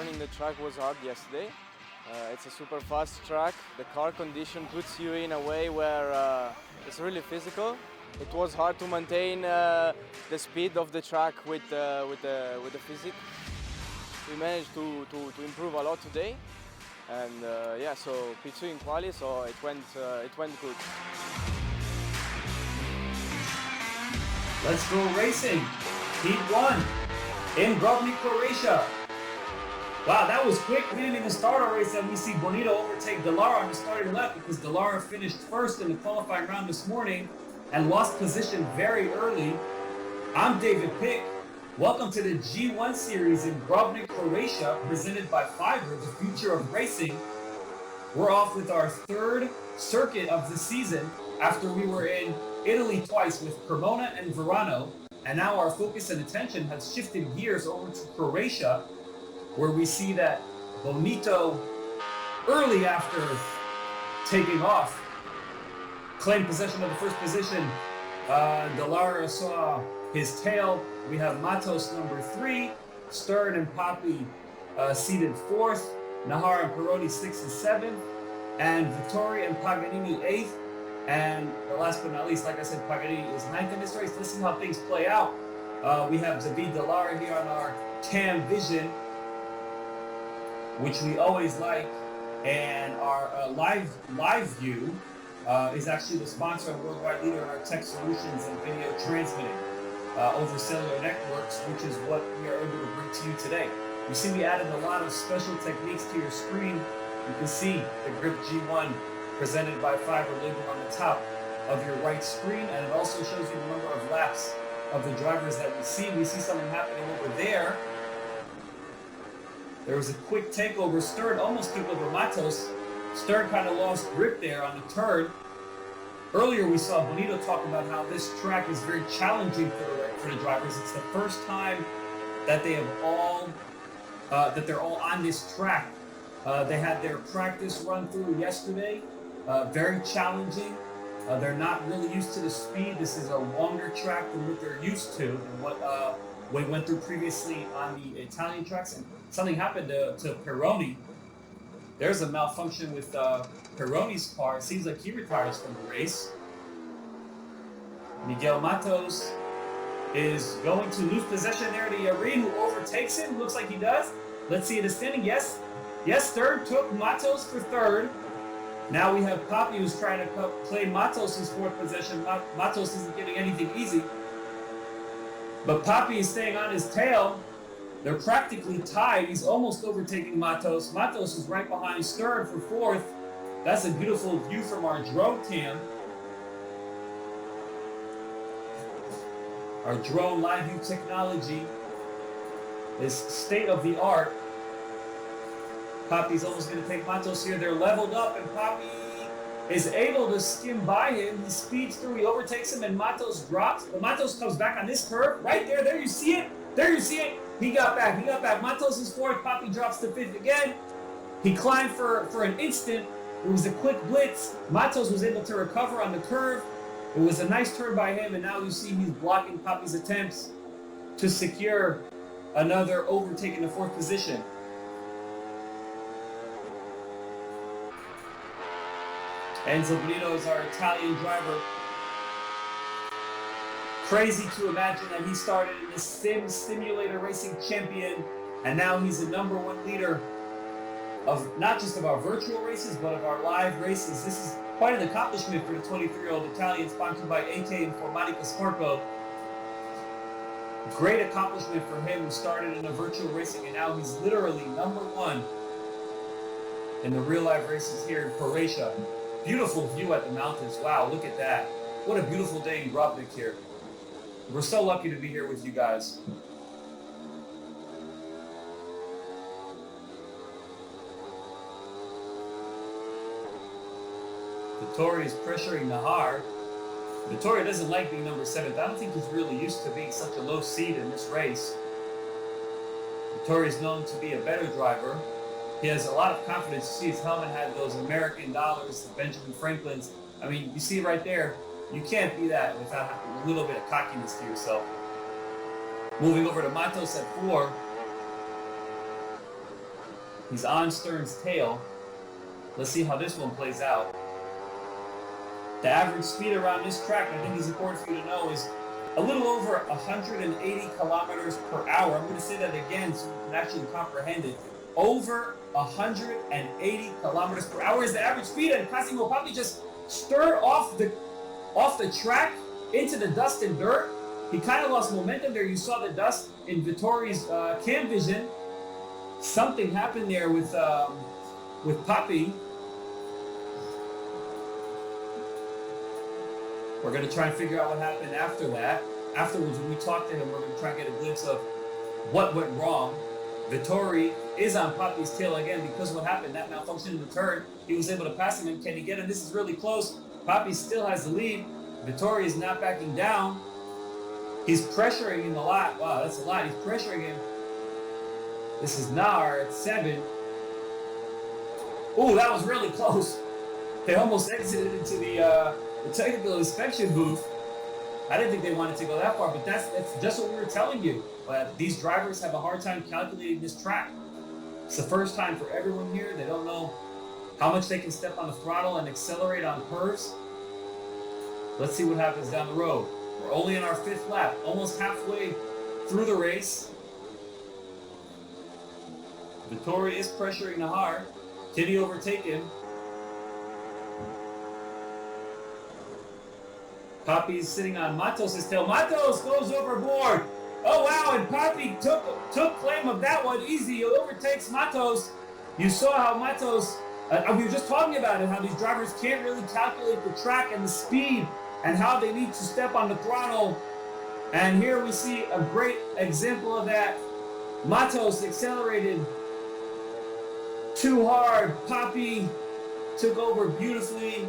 learning the track was hard yesterday. It's a super fast track. The car condition puts you in a way where it's really physical. It was hard to maintain the speed of the track with the physics. We managed to improve a lot today, and yeah, so P2 in quali, so it went good. Let's go racing. Heat 1 in Grobnik, Croatia. Wow, that was quick. We didn't even start our race and we see Bonito overtake Dalara on the starting left because Dalara finished first in the qualifying round this morning and lost position very early. I'm David Pick. Welcome to the G1 series in Grobnik, Croatia, presented by Fiverr, the future of racing. We're off with our third circuit of the season after we were in Italy twice with Cremona and Verano, and now our focus and attention has shifted gears over to Croatia, where we see that Bonito, early after taking off, claimed possession of the first position. Dalara saw his tail. We have Matos number 3, Stern and Papi seated 4th, Nahar and Peroni 6th and 7th, and Vittori and Paganini 8th. And the last but not least, like I said, Paganini is 9th in this race. Let's see how things play out. We have David Dalara here on our Cam Vision, which we always like, and our live view is actually the sponsor and worldwide leader in our tech solutions and video transmitting over cellular networks, which is what we are able to bring to you today. You see we added a lot of special techniques to your screen. You can see the Grip G1 presented by Fiverr labeled on the top of your right screen, and it also shows you the number of laps of the drivers that we see. We see something happening over there. There was a quick takeover. Stern almost took over Matos. Stern kind of lost grip there on the turn. Earlier we saw Bonito talk about how this track is very challenging for the drivers. It's the first time that they have they're all on this track. They had their practice run through yesterday. Very challenging. They're not really used to the speed. This is a longer track than what they're used to and what we went through previously on the Italian tracks. And something happened to Peroni. There's a malfunction with Peroni's car. It seems like he retires from the race. Miguel Matos is going to lose possession there to Yarin, who overtakes him. Looks like he does. Let's see it is standing. Yes, Stern took Matos for third. Now we have Papi, who's trying to claim Matos' fourth possession. Matos isn't getting anything easy. But Papi is staying on his tail. They're practically tied. He's almost overtaking Matos. Matos is right behind Stern for fourth. That's a beautiful view from our drone cam. Our drone live view technology is state of the art. Papi's almost going to take Matos here. They're leveled up, and Papi is able to skim by him. He speeds through, he overtakes him, and Matos drops. But Matos comes back on this curve. Right there, there you see it. He got back. Matos is fourth. Papi drops to fifth again. He climbed for an instant. It was a quick blitz. Matos was able to recover on the curve. It was a nice turn by him, and now you see he's blocking Papi's attempts to secure another overtake in the fourth position. Enzo Bonito is our Italian driver. Crazy to imagine that he started in the simulator racing champion, and now he's the #1 leader of not just of our virtual races, but of our live races. This is quite an accomplishment for the 23-year-old Italian, sponsored by AK Informatica Sporco. Great accomplishment for him, who started in the virtual racing, and now he's literally #1 in the real life races here in Croatia. Beautiful view at the mountains. Wow, look at that. What a beautiful day in Grobnik here. We're so lucky to be here with you guys. Vittori is pressuring Nahar. Vittori doesn't like being number 7th. I don't think he's really used to being such a low seed in this race. Vittori is known to be a better driver. He has a lot of confidence. You see his helmet had those American dollars, Benjamin Franklin's. I mean, you see right there, you can't be that without a little bit of cockiness to yourself. Moving over to Matos at 4. He's on Stern's tail. Let's see how this one plays out. The average speed around this track, I think is important for you to know, is a little over 180 kilometers per hour. I'm going to say that again so you can actually comprehend it. Over 180 kilometers per hour is the average speed, and Cosimo Papi just stirred off the track into the dust and dirt. He kind of lost momentum there. You saw the dust in Vittori's cam vision. Something happened there with Papi. We're going to try and figure out what happened after that. Afterwards, when we talk to him, we're going to try and get a glimpse of what went wrong. Vittori is on Papi's tail again because of what happened. That malfunction in the turn, he was able to pass him. And can he get him? This is really close. Papi still has the lead. Vittori is not backing down. He's pressuring him a lot. Wow, that's a lot. He's pressuring him. This is Nar at 7. Ooh, that was really close. They almost exited into the technical inspection booth. I didn't think they wanted to go that far, but that's just what we were telling you. But these drivers have a hard time calculating this track. It's the first time for everyone here. They don't know how much they can step on the throttle and accelerate on curves. Let's see what happens down the road. We're only in our 5th lap, almost halfway through the race. Vittori is pressuring Nahar. Can he overtake him? Papi's sitting on Matos' tail. Matos goes overboard. Oh wow, and Papi took claim of that one easy. He overtakes Matos. You saw how Matos, we were just talking about it, how these drivers can't really calculate the track and the speed and how they need to step on the throttle. And here we see a great example of that. Matos accelerated too hard. Papi took over beautifully.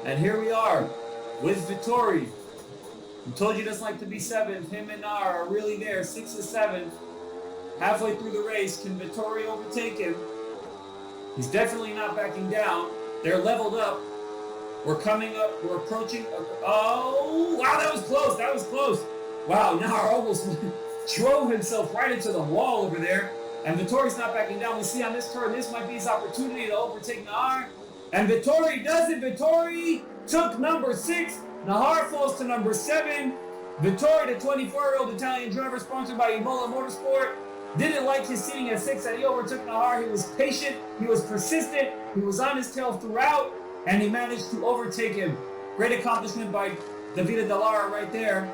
And here we are with Vittori. I told you he doesn't like to be 7th. Him and Nar are really there, 6th and 7th. Halfway through the race, can Vittori overtake him? He's definitely not backing down. They're leveled up. We're coming up, we're approaching. Oh, wow, that was close, that was close. Wow, Nar almost drove himself right into the wall over there. And Vittori's not backing down. We see on this turn, this might be his opportunity to overtake Nar. And Vittori does it. Vittori took number 6. Nahar falls to number 7. Vittori, the 24-year-old Italian driver sponsored by Imola Motorsport, didn't like his seating at 6 and he overtook Nahar. He was patient. He was persistent. He was on his tail throughout, and he managed to overtake him. Great accomplishment by Davide Dalara right there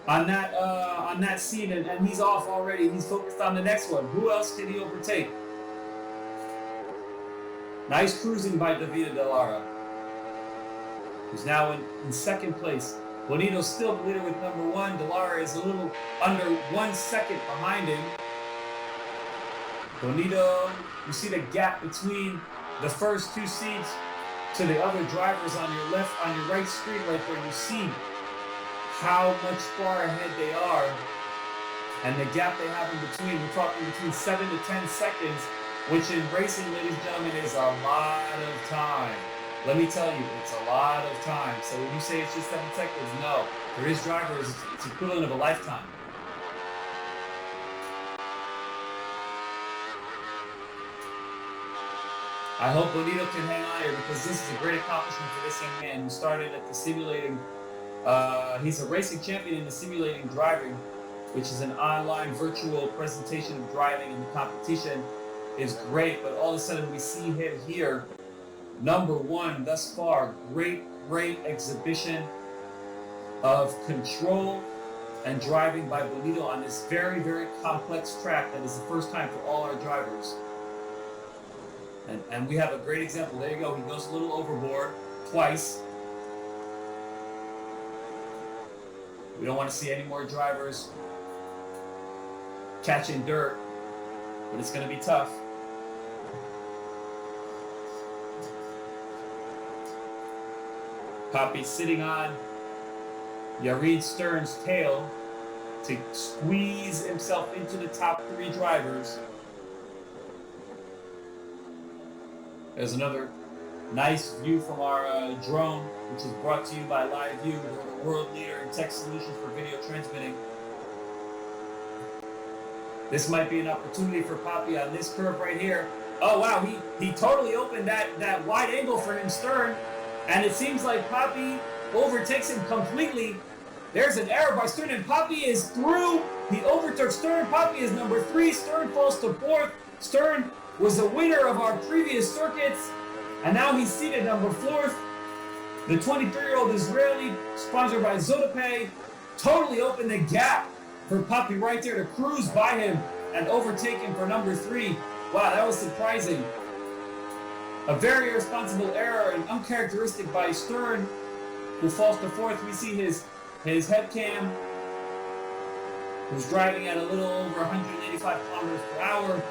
on that scene, and he's off already. He's focused on the next one. Who else can he overtake? Nice cruising by Davide Dalara, who's now in 2nd place. Bonito's still the leader with number 1. Dalara is a little under 1 second behind him. Bonito, you see the gap between the first 2 seats to the other drivers on your left, on your right street right there. You see how much far ahead they are and the gap they have in between. We're talking between 7 to 10 seconds. Which in racing, ladies and gentlemen, is a lot of time. Let me tell you, it's a lot of time. So when you say it's just 7 seconds, no. For his drivers, it's equivalent of a lifetime. I hope Bonito can hang on here because this is a great accomplishment for this young man who started at the simulating. He's a racing champion in the simulating driving, which is an online virtual presentation of driving, and the competition is great, but all of a sudden we see him here, number 1 thus far. Great exhibition of control and driving by Bonito on this very, very complex track that is the first time for all our drivers. And we have a great example. There you go. He goes a little overboard twice. We don't want to see any more drivers catching dirt, but it's going to be tough. Papi sitting on Yared Stern's tail to squeeze himself into the top 3 drivers. There's another nice view from our drone, which is brought to you by Live View. We're the world leader in tech solutions for video transmitting. This might be an opportunity for Papi on this curve right here. Oh wow, he totally opened that wide angle for him, Stern, and it seems like Papi overtakes him completely. There's an error by Stern, and Papi is through. He overtook Stern. Papi is number 3. Stern falls to 4th. Stern was the winner of our previous circuits, and now he's seated number 4th. The 23-year-old Israeli, sponsored by Zotapay, totally opened the gap for Papi right there to cruise by him and overtake him for number 3. Wow, that was surprising. A very irresponsible error and uncharacteristic by Stern, who falls to 4th. We see his head cam, who's driving at a little over 185 kilometers per hour.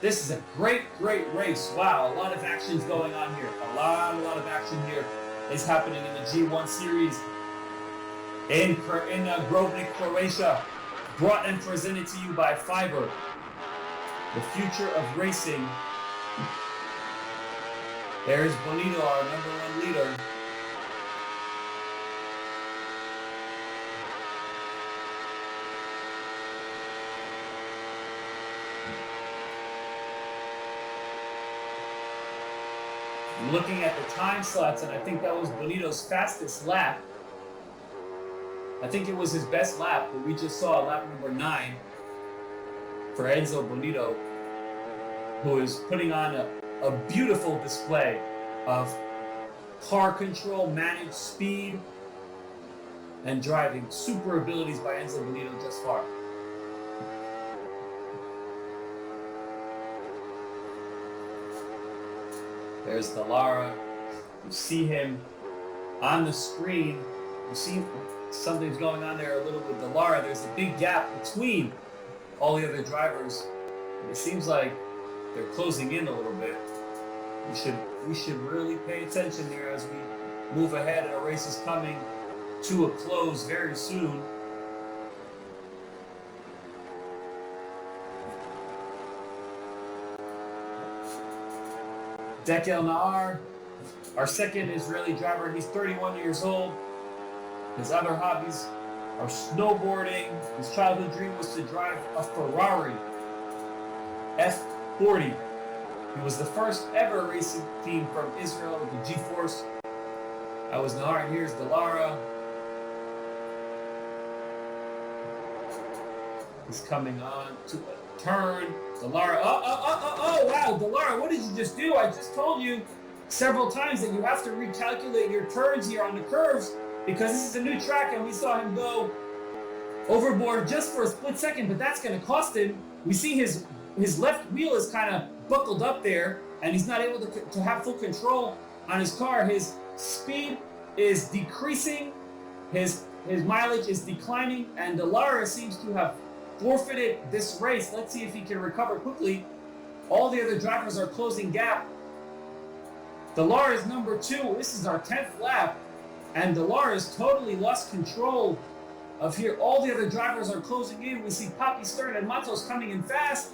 This is a great race. Wow, a lot of action's going on here. A lot of action here is happening in the G1 series in Grobnik, Croatia. Brought and presented to you by Fiverr. The future of racing. There's Bonito, our #1 leader. I'm looking at the time slots, and I think that was Bonito's fastest lap. I think it was his best lap, but we just saw lap number 9 for Enzo Bonito, who is putting on a beautiful display of car control, managed speed, and driving. Super abilities by Enzo Bonito thus far. There's Dalara. You see him on the screen. You see something's going on there a little with Dalara. There's a big gap between all the other drivers. And it seems like they're closing in a little bit. We should really pay attention there as we move ahead, and our race is coming to a close very soon. Dekel Nahar, our second Israeli driver. He's 31 years old. His other hobbies are snowboarding. His childhood dream was to drive a Ferrari F40. He was the first ever racing team from Israel with the G-Force. That was Nahar, and here's Dalara. He's coming on to a turn. Dalara, oh, wow, Dalara, what did you just do? I just told you several times that you have to recalculate your turns here on the curves because this is a new track, and we saw him go overboard just for a split second, but that's going to cost him. We see his left wheel is kind of buckled up there, and he's not able to have full control on his car. His speed is decreasing, his mileage is declining, and Dalara seems to have forfeited this race. Let's see if he can recover quickly. All the other drivers are closing gap. Dalara is number 2. This is our 10th lap, and Dalara has totally lost control of here. All the other drivers are closing in. We see Papi, Stern, and Matos coming in fast.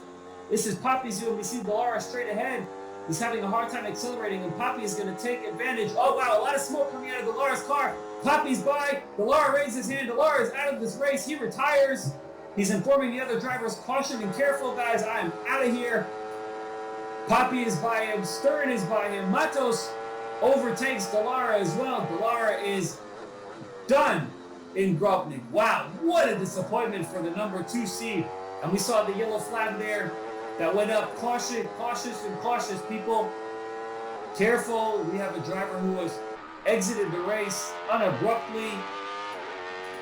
This is Papi's view, and we see Dalara straight ahead. He's having a hard time accelerating, and Papi is going to take advantage. Oh, wow, a lot of smoke coming out of Dalara's car. Papi's by. Dalara raises his hand. Dalara is out of this race. He retires. He's informing the other drivers, caution and careful, guys. I am out of here. Papi is by him. Stern is by him. Matos overtakes Dalara as well. Dalara is done in Grobnik. Wow, what a disappointment for the number 2 seed. And we saw the yellow flag there that went up. Cautious, people. Careful. We have a driver who has exited the race unabruptly.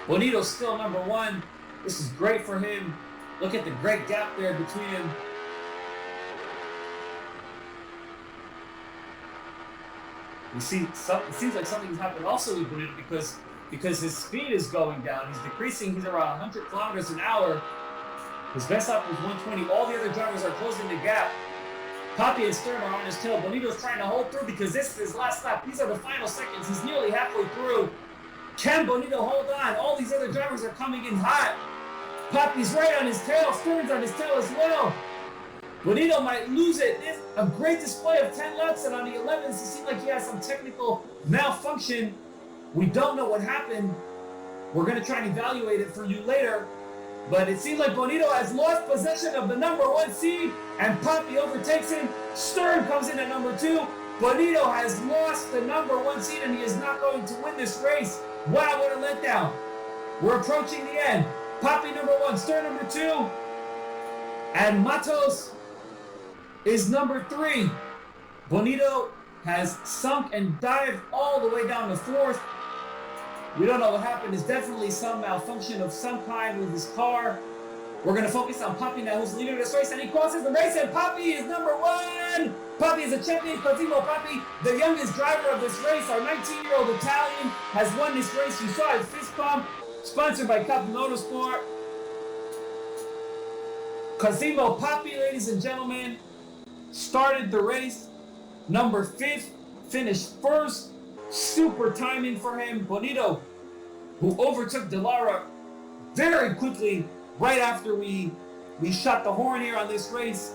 Bonito's still number 1. This is great for him. Look at the great gap there between him. We see it seems like something's happened also with Bonito because his speed is going down. He's decreasing. He's around 100 kilometers an hour. His best lap was 120. All the other drivers are closing the gap. Papi and Stern are on his tail. Bonito's trying to hold through because this is his last lap. These are the final seconds. He's nearly halfway through. Can Bonito hold on? All these other drivers are coming in hot. Papi's right on his tail. Stern's on his tail as well. Bonito might lose it. It's a great display of 10 laps, and on the 11th, it seemed like he has some technical malfunction. We don't know what happened. We're going to try and evaluate it for you later. But it seems like Bonito has lost possession of the number 1 seed, and Papi overtakes him. Stern comes in at number 2. Bonito has lost the number 1 seed, and he is not going to win this race. Wow, what a letdown. We're approaching the end. Papi number 1, Stern number 2, and Matos is number 3. Bonito has sunk and dived all the way down to 4th. We don't know what happened. It's definitely some malfunction of some kind with his car. We're going to focus on Papi now, who's leading this race, and he crosses the race, and Papi is number 1! Papi is a champion. Cosimo Papi, the youngest driver of this race, our 19-year-old Italian, has won this race. You saw his fist pump, sponsored by Cup Motorsport. Cosimo Papi, ladies and gentlemen, started the race number 5th, finished 1st. Super timing for him. Bonito, who overtook Dalara very quickly right after we shot the horn here on this race,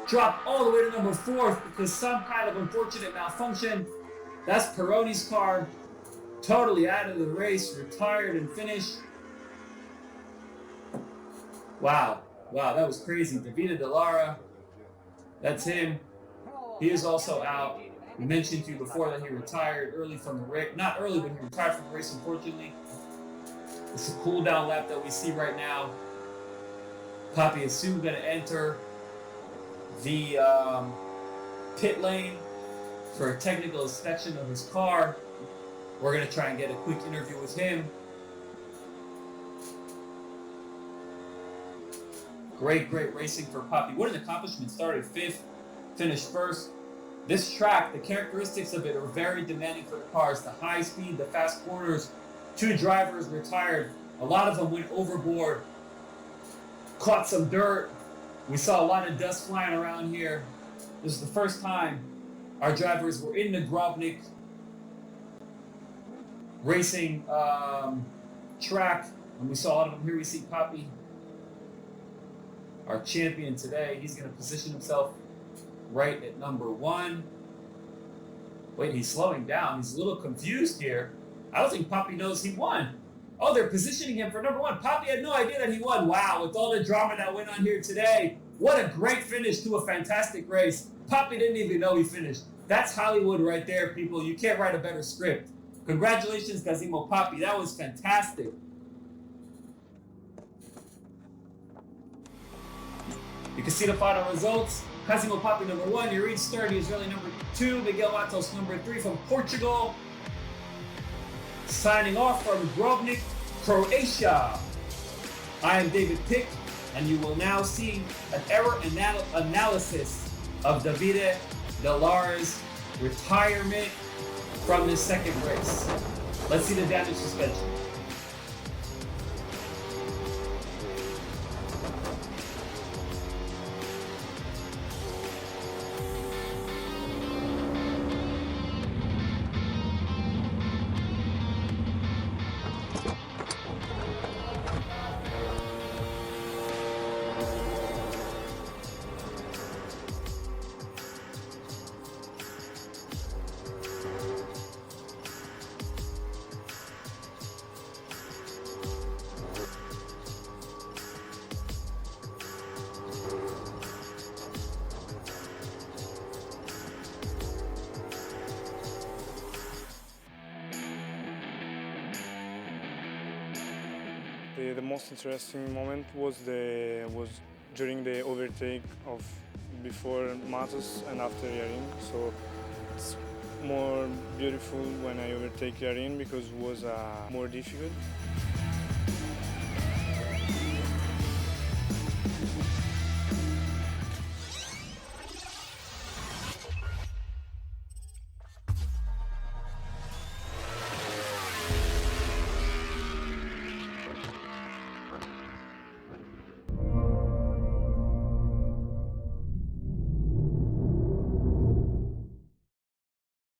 dropped all the way to number 4th because some kind of unfortunate malfunction. That's Peroni's car, totally out of the race, retired and finished. Wow, that was crazy. Davide Dalara, that's him. He is also out. We mentioned to you before that he retired early from the race. Not early, but he retired from the race, unfortunately. It's a cool down lap that we see right now. Papi is soon going to enter the pit lane for a technical inspection of his car. We're going to try and get a quick interview with him. Great racing for Papi. What an accomplishment. Started 5th, finished 1st. This track, the characteristics of it are very demanding for the cars. The high speed, the fast corners. 2 drivers retired. A lot of them went overboard. Caught some dirt. We saw a lot of dust flying around here. This is the first time our drivers were in the Grobnik racing track. And we saw a lot of them here. We see Papi, our champion today. He's going to position himself right at number 1. Wait, he's slowing down. He's a little confused here. I don't think Papi knows he won. Oh, they're positioning him for number 1. Papi had no idea that he won. Wow, with all the drama that went on here today, what a great finish to a fantastic race. Papi didn't even know he finished. That's Hollywood right there, people. You can't write a better script. Congratulations, Cosimo Papi. That was fantastic. You can see the final results. Cosimo Papi number 1, Yarin Stern, Israeli number 2, Miguel Matos number 3 from Portugal. Signing off from Grobnik, Croatia. I am David Pick, and you will now see an error analysis of Davide Dalara's retirement from this second race. Let's see the damage suspension. The most interesting moment was during the overtake of before Matos and after Yarin. So it's more beautiful when I overtake Yarin because it was more difficult.